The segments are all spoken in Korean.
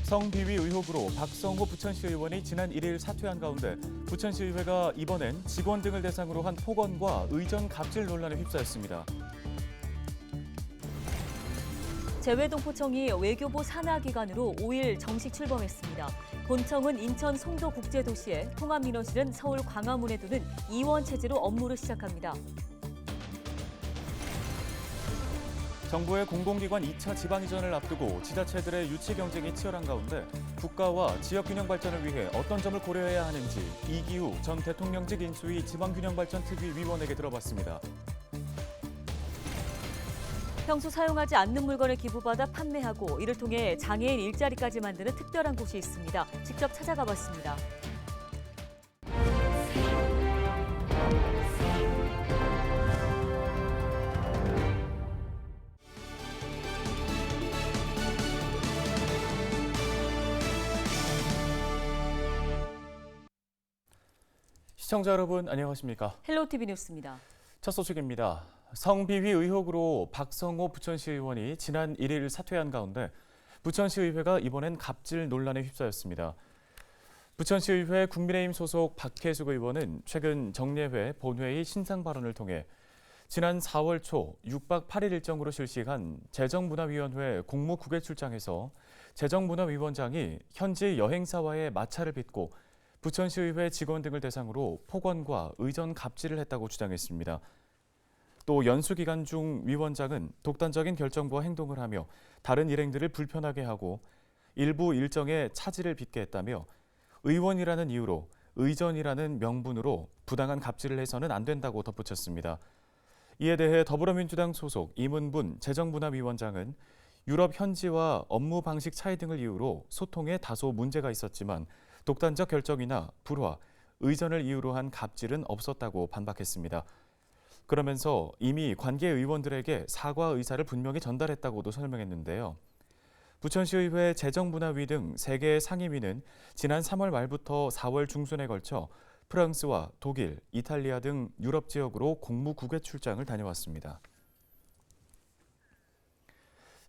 성비위 의혹으로 박성호 부천시 의원이 지난 1일 사퇴한 가운데 부천시의회가 이번엔 직원 등을 대상으로 한 폭언과 의전 갑질 논란에 휩싸였습니다. 재외동포청이 외교부 산하기관으로 5일 정식 출범했습니다. 본청은 인천 송도국제도시에, 통합민원실은 서울 광화문에 두는 이원 체제로 업무를 시작합니다. 정부의 공공기관 2차 지방이전을 앞두고 지자체들의 유치 경쟁이 치열한 가운데 국가와 지역균형 발전을 위해 어떤 점을 고려해야 하는지 이기우 전 대통령직 인수위 지방균형발전특위 위원에게 들어봤습니다. 평소 사용하지 않는 물건을 기부받아 판매하고 이를 통해 장애인 일자리까지 만드는 특별한 곳이 있습니다. 직접 찾아가 봤습니다. 시청자 여러분 안녕하십니까? 헬로티비 뉴스입니다. 첫 소식입니다. 성비위 의혹으로 박성호 부천시 의원이 지난 1일 사퇴한 가운데 부천시의회가 이번엔 갑질 논란에 휩싸였습니다. 부천시의회 국민의힘 소속 박혜숙 의원은 최근 정례회 본회의 신상 발언을 통해 지난 4월 초 6박 8일 일정으로 실시한 재정문화위원회 공무국외 출장에서 재정문화위원장이 현지 여행사와의 마찰을 빚고 부천시의회 직원 등을 대상으로 폭언과 의전 갑질을 했다고 주장했습니다. 또 연수 기간 중 위원장은 독단적인 결정과 행동을 하며 다른 일행들을 불편하게 하고 일부 일정에 차질을 빚게 했다며 의원이라는 이유로 의전이라는 명분으로 부당한 갑질을 해서는 안 된다고 덧붙였습니다. 이에 대해 더불어민주당 소속 이문분 재정문화위원장은 유럽 현지와 업무 방식 차이 등을 이유로 소통에 다소 문제가 있었지만 독단적 결정이나 불화, 의전을 이유로 한 갑질은 없었다고 반박했습니다. 그러면서 이미 관계 의원들에게 사과 의사를 분명히 전달했다고도 설명했는데요. 부천시의회 재정문화위 등 3개의 상임위는 지난 3월 말부터 4월 중순에 걸쳐 프랑스와 독일, 이탈리아 등 유럽 지역으로 공무국외 출장을 다녀왔습니다.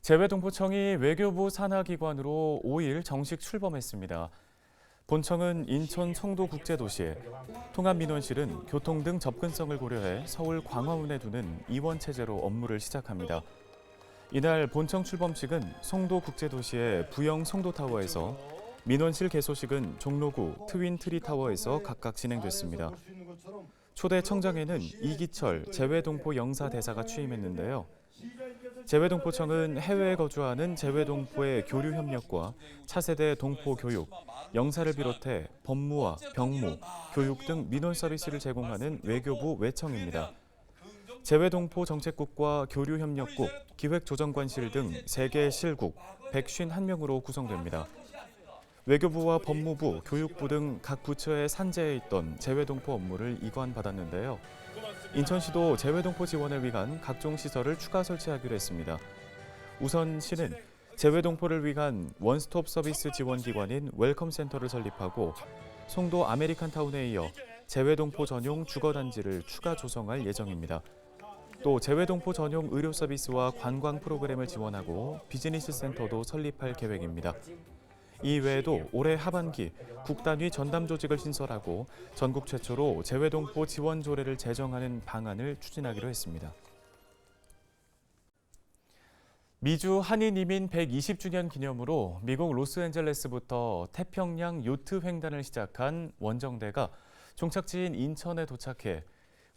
재외동포청이 외교부 산하기관으로 5일 정식 출범했습니다. 본청은 인천 송도국제도시에, 통합민원실은 교통 등 접근성을 고려해 서울 광화문에 두는 이원 체제로 업무를 시작합니다. 이날 본청 출범식은 송도국제도시의 부영 송도타워에서, 민원실 개소식은 종로구 트윈트리타워에서 각각 진행됐습니다. 초대 청정에는 이기철 재외동포 영사대사가 취임했는데요. 재외동포청은 해외에 거주하는 재외동포의 교류 협력과 차세대 동포 교육, 영사를 비롯해 법무와 병무, 교육 등 민원 서비스를 제공하는 외교부 외청입니다. 재외동포 정책국과 교류협력국, 기획조정관실 등 3개 실국 151명으로 구성됩니다. 외교부와 법무부, 교육부 등 각 부처에 산재해 있던 재외동포 업무를 이관받았는데요. 인천시도 재외동포 지원을 위한 각종 시설을 추가 설치하기로 했습니다. 우선 시는 재외동포를 위한 원스톱 서비스 지원기관인 웰컴센터를 설립하고 송도 아메리칸타운에 이어 재외동포 전용 주거단지를 추가 조성할 예정입니다. 또 재외동포 전용 의료 서비스와 관광 프로그램을 지원하고 비즈니스 센터도 설립할 계획입니다. 이 외에도 올해 하반기 국단위 전담 조직을 신설하고 전국 최초로 재외동포 지원 조례를 제정하는 방안을 추진하기로 했습니다. 미주 한인 이민 120주년 기념으로 미국 로스앤젤레스부터 태평양 요트 횡단을 시작한 원정대가 종착지인 인천에 도착해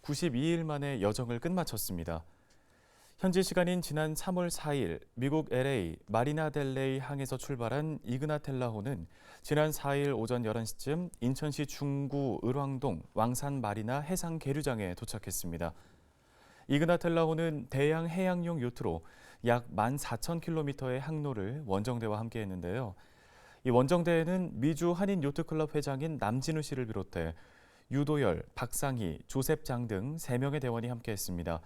92일 만에 여정을 끝마쳤습니다. 현지 시간인 지난 3월 4일 미국 LA 마리나 델레이 항에서 출발한 이그나텔라호는 지난 4일 오전 11시쯤 인천시 중구 을왕동 왕산 마리나 해상 계류장에 도착했습니다. 이그나텔라호는 대양 해양용 요트로 약 14,000km의 항로를 원정대와 함께 했는데요. 이 원정대에는 미주 한인 요트클럽 회장인 남진우 씨를 비롯해 유도열, 박상희, 조셉 장 등 3명의 대원이 함께했습니다.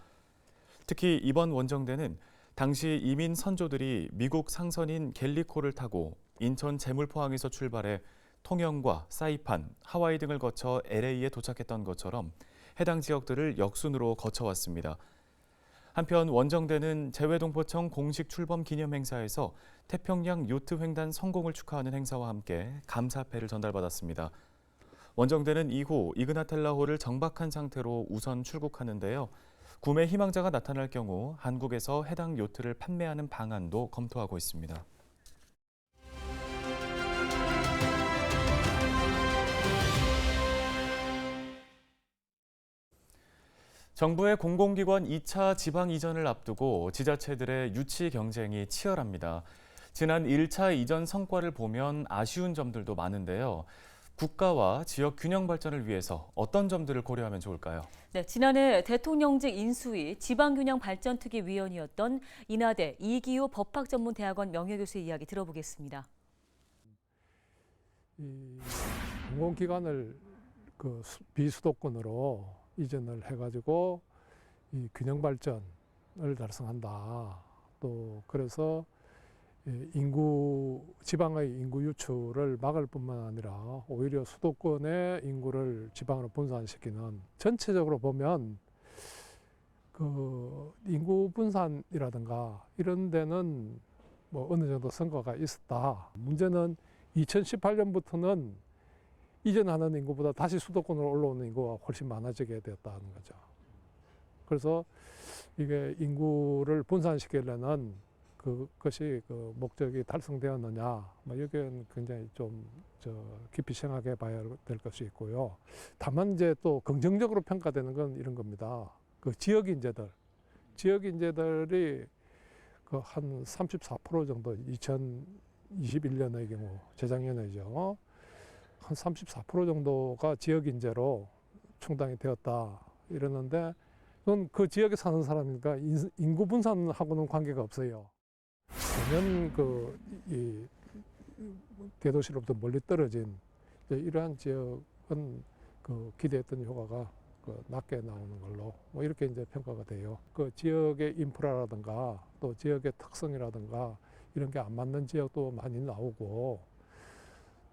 특히 이번 원정대는 당시 이민 선조들이 미국 상선인 갤리코를 타고 인천 제물포항에서 출발해 통영과 사이판, 하와이 등을 거쳐 LA에 도착했던 것처럼 해당 지역들을 역순으로 거쳐왔습니다. 한편 원정대는 재외동포청 공식 출범 기념 행사에서 태평양 요트 횡단 성공을 축하하는 행사와 함께 감사패를 전달받았습니다. 원정대는 이후 이그나텔라호를 정박한 상태로 우선 출국하는데요. 구매 희망자가 나타날 경우 한국에서 해당 요트를 판매하는 방안도 검토하고 있습니다. 정부의 공공기관 2차 지방 이전을 앞두고 지자체들의 유치 경쟁이 치열합니다. 지난 1차 이전 성과를 보면 아쉬운 점들도 많은데요. 국가와 지역 균형 발전을 위해서 어떤 점들을 고려하면 좋을까요? 네, 지난해 대통령직 인수위 지방균형발전특위위원이었던 인하대 이기호 법학전문대학원 명예교수의 이야기 들어보겠습니다. 이 공공기관을 비수도권으로 이전을 해가지고 이 균형 발전을 달성한다. 또 그래서 지방의 인구 유출을 막을 뿐만 아니라 오히려 수도권의 인구를 지방으로 분산시키는, 전체적으로 보면 그 인구 분산이라든가 이런 데는 뭐 어느 정도 성과가 있었다. 문제는 2018년부터는 이전하는 인구보다 다시 수도권으로 올라오는 인구가 훨씬 많아지게 되었다는 거죠. 그래서 이게 인구를 분산시키려는 그것이 그 목적이 달성되었느냐, 뭐 여기는 굉장히 좀 깊이 생각해 봐야 될 것이 있고요. 다만 이제 또 긍정적으로 평가되는 건 이런 겁니다. 그 지역 인재들이 그 한 34% 정도 2021년의 경우, 재작년이죠. 한 34% 정도가 지역 인재로 충당이 되었다 이러는데, 그건 그 지역에 사는 사람이니까 인구 분산하고는 관계가 없어요. 전면 이 대도시로부터 멀리 떨어진 이러한 지역은 그 기대했던 효과가 낮게 나오는 걸로 뭐 이렇게 이제 평가가 돼요. 그 지역의 인프라라든가 또 지역의 특성이라든가 이런 게 안 맞는 지역도 많이 나오고,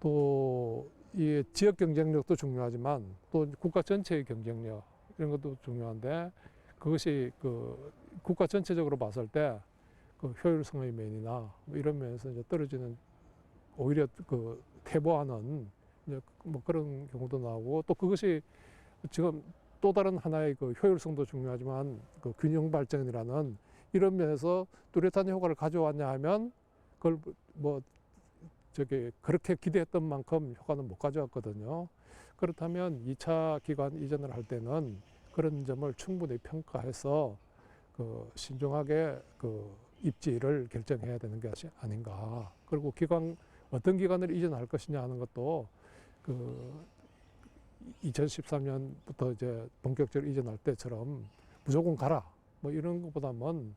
또 이 지역 경쟁력도 중요하지만 또 국가 전체의 경쟁력 이런 것도 중요한데, 그것이 그 국가 전체적으로 봤을 때 그 효율성의 면이나 뭐 이런 면에서 이제 떨어지는, 오히려 그 퇴보하는 이제 뭐 그런 경우도 나오고, 또 그것이 지금 또 다른 하나의 그 효율성도 중요하지만 그 균형 발전이라는 이런 면에서 뚜렷한 효과를 가져왔냐 하면 그걸 뭐 그렇게 기대했던 만큼 효과는 못 가져왔거든요. 그렇다면 2차 기관 이전을 할 때는 그런 점을 충분히 평가해서 그 신중하게 그 입지를 결정해야 되는 것이 아닌가. 그리고 어떤 기관을 이전할 것이냐 하는 것도 그 2013년부터 이제 본격적으로 이전할 때처럼 무조건 가라 뭐 이런 것보다는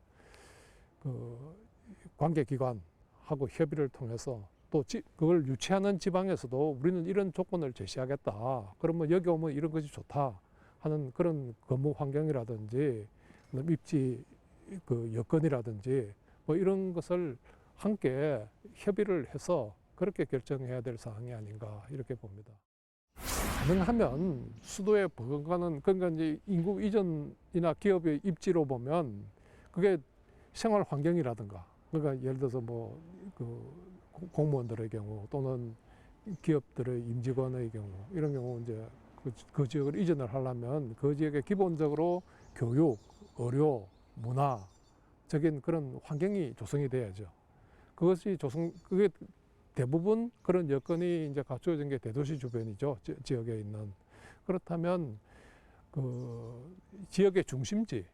그 관계기관하고 협의를 통해서, 또 그걸 유치하는 지방에서도 우리는 이런 조건을 제시하겠다, 그러면 여기 오면 이런 것이 좋다 하는 그런 근무 환경이라든지 입지 그 여건이라든지 뭐 이런 것을 함께 협의를 해서 그렇게 결정해야 될 사항이 아닌가 이렇게 봅니다. 가능하면 수도에 버금가는, 그러니까 이제 인구 이전이나 기업의 입지로 보면 그게 생활 환경이라든가, 그러니까 예를 들어서 뭐 그 공무원들의 경우 또는 기업들의 임직원의 경우 이런 경우 이제 그 지역을 이전을 하려면 그 지역에 기본적으로 교육, 의료, 문화적인 그런 환경이 조성이 돼야죠. 그게 대부분 그런 여건이 이제 갖추어진 게 대도시 주변이죠. 지역에 있는. 그렇다면 그 지역의 중심지로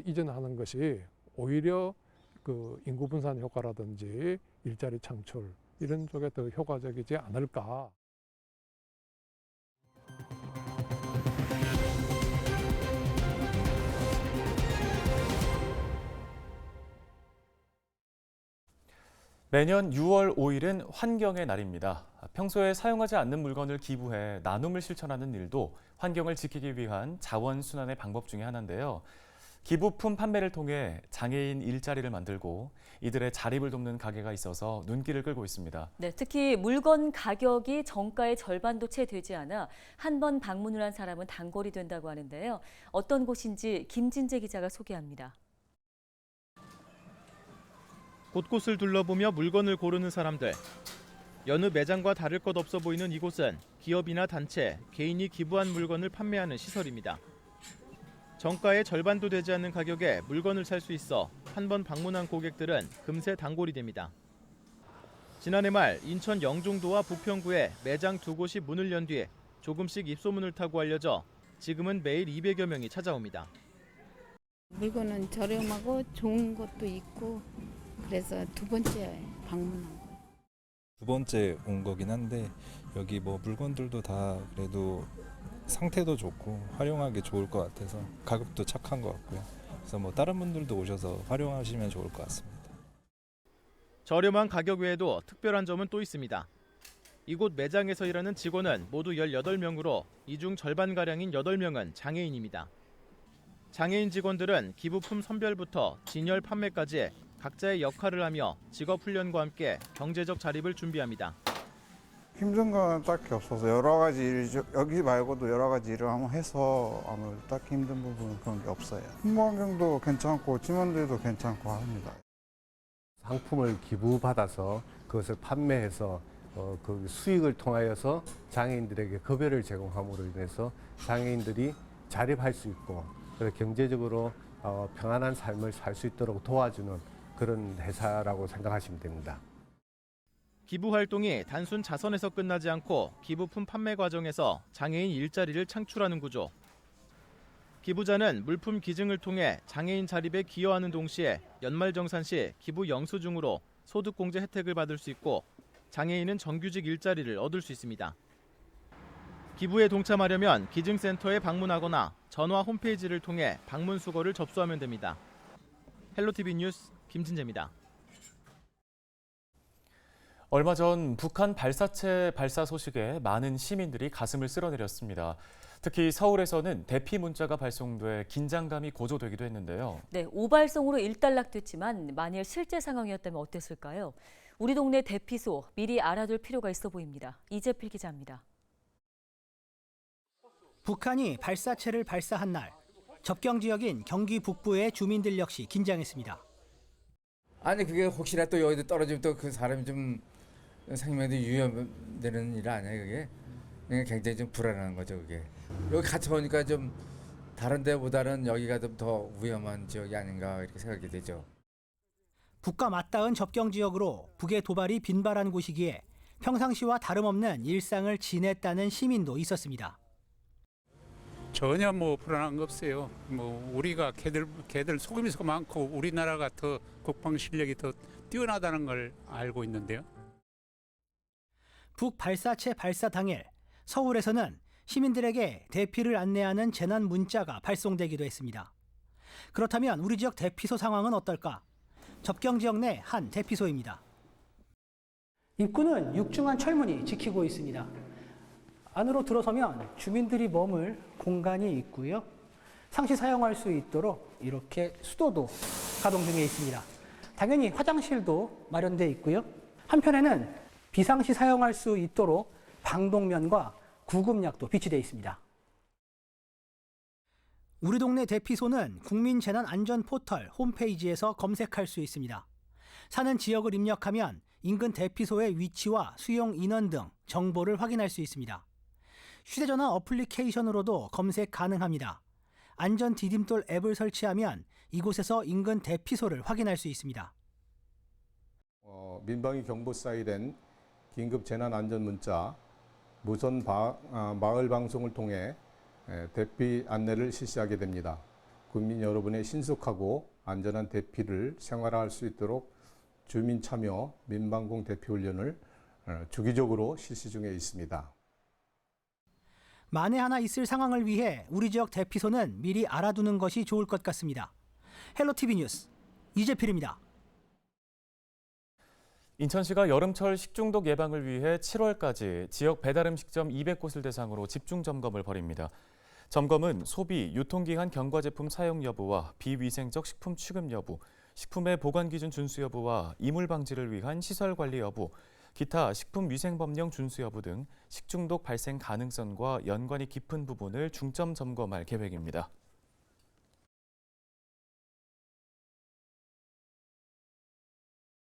이전하는 것이 오히려 그 인구 분산 효과라든지 일자리 창출 이런 쪽에 더 효과적이지 않을까. 매년 6월 5일은 환경의 날입니다. 평소에 사용하지 않는 물건을 기부해 나눔을 실천하는 일도 환경을 지키기 위한 자원순환의 방법 중에 하나인데요. 기부품 판매를 통해 장애인 일자리를 만들고 이들의 자립을 돕는 가게가 있어서 눈길을 끌고 있습니다. 네, 특히 물건 가격이 정가의 절반도 채 되지 않아 한 번 방문을 한 사람은 단골이 된다고 하는데요. 어떤 곳인지 김진재 기자가 소개합니다. 곳곳을 둘러보며 물건을 고르는 사람들. 여느 매장과 다를 것 없어 보이는 이곳은 기업이나 단체, 개인이 기부한 물건을 판매하는 시설입니다. 정가의 절반도 되지 않는 가격에 물건을 살 수 있어 한 번 방문한 고객들은 금세 단골이 됩니다. 지난해 말 인천 영종도와 부평구에 매장 두 곳이 문을 연 뒤 조금씩 입소문을 타고 알려져 지금은 매일 200여 명이 찾아옵니다. 물건은 저렴하고 좋은 것도 있고 그래서 두 번째 방문한 거예요. 두 번째 온 거긴 한데 여기 뭐 물건들도 다 그래도 상태도 좋고 활용하기 좋을 것 같아서 가격도 착한 것 같고요. 그래서 뭐 다른 분들도 오셔서 활용하시면 좋을 것 같습니다. 저렴한 가격 외에도 특별한 점은 또 있습니다. 이곳 매장에서 일하는 직원은 모두 18명으로 이 중 절반가량인 8명은 장애인입니다. 장애인 직원들은 기부품 선별부터 진열 판매까지 각자의 역할을 하며 직업훈련과 함께 경제적 자립을 준비합니다. 힘든 건 딱히 없어서 여러 가지 일, 여기 말고도 여러 가지 일을 한번 해서 아무래도 딱히 힘든 부분은 그런 게 없어요. 근무 환경도 괜찮고 팀원들도 괜찮고 합니다. 상품을 기부받아서 그것을 판매해서 그 수익을 통하여서 장애인들에게 급여를 제공함으로 인해서 장애인들이 자립할 수 있고 경제적으로 평안한 삶을 살 수 있도록 도와주는 그런 회사라고 생각하시면 됩니다. 기부 활동이 단순 자선에서 끝나지 않고 기부품 판매 과정에서 장애인 일자리를 창출하는 구조. 기부자는 물품 기증을 통해 장애인 자립에 기여하는 동시에 연말정산 시 기부 영수증으로 소득공제 혜택을 받을 수 있고 장애인은 정규직 일자리를 얻을 수 있습니다. 기부에 동참하려면 기증센터에 방문하거나 전화 홈페이지를 통해 방문 수거를 접수하면 됩니다. 헬로티비 뉴스 김진재입니다. 얼마 전 북한 발사체 발사 소식에 많은 시민들이 가슴을 쓸어내렸습니다. 특히 서울에서는 대피 문자가 발송돼 긴장감이 고조되기도 했는데요. 네, 오발송으로 일단락됐지만 만일 실제 상황이었다면 어땠을까요? 우리 동네 대피소 미리 알아둘 필요가 있어 보입니다. 이재필 기자입니다. 북한이 발사체를 발사한 날 접경 지역인 경기 북부의 주민들 역시 긴장했습니다. 아니 그게 혹시나 또 여기도 떨어지면 또 그 사람이 좀 생명도 위험되는 일 아니야 그게? 그러니까 굉장히 좀 불안한 거죠 그게. 여기 같이 보니까 좀 다른 데보다는 여기가 좀 더 위험한 지역이 아닌가 이렇게 생각이 되죠. 북과 맞닿은 접경 지역으로 북의 도발이 빈발한 곳이기에 평상시와 다름없는 일상을 지냈다는 시민도 있었습니다. 전혀 뭐 불안한 거 없어요. 뭐 우리가 걔들 속임수가 많고 우리나라가 더 국방 실력이 더 뛰어나다는 걸 알고 있는데요. 북 발사체 발사 당일 서울에서는 시민들에게 대피를 안내하는 재난 문자가 발송되기도 했습니다. 그렇다면 우리 지역 대피소 상황은 어떨까? 접경 지역 내 한 대피소입니다. 입구는 육중한 철문이 지키고 있습니다. 안으로 들어서면 주민들이 머물 공간이 있고요. 상시 사용할 수 있도록 이렇게 수도도 가동 중에 있습니다. 당연히 화장실도 마련되어 있고요. 한편에는 비상시 사용할 수 있도록 방독면과 구급약도 비치되어 있습니다. 우리 동네 대피소는 국민재난안전포털 홈페이지에서 검색할 수 있습니다. 사는 지역을 입력하면 인근 대피소의 위치와 수용 인원 등 정보를 확인할 수 있습니다. 휴대전화 어플리케이션으로도 검색 가능합니다. 안전 디딤돌 앱을 설치하면 이곳에서 인근 대피소를 확인할 수 있습니다. 민방위 경보 사이렌, 긴급 재난 안전 문자, 무선 마을 방송을 통해 대피 안내를 실시하게 됩니다. 국민 여러분의 신속하고 안전한 대피를 생활화할 수 있도록 주민 참여 민방공 대피 훈련을 주기적으로 실시 중에 있습니다. 만에 하나 있을 상황을 위해 우리 지역 대피소는 미리 알아두는 것이 좋을 것 같습니다. 헬로티비 뉴스 이재필입니다. 인천시가 여름철 식중독 예방을 위해 7월까지 지역 배달음식점 200곳을 대상으로 집중 점검을 벌입니다. 점검은 소비, 유통기한 경과 제품 사용 여부와 비위생적 식품 취급 여부, 식품의 보관 기준 준수 여부와 이물 방지를 위한 시설 관리 여부, 기타 식품위생법령 준수 여부 등 식중독 발생 가능성과 연관이 깊은 부분을 중점 점검할 계획입니다.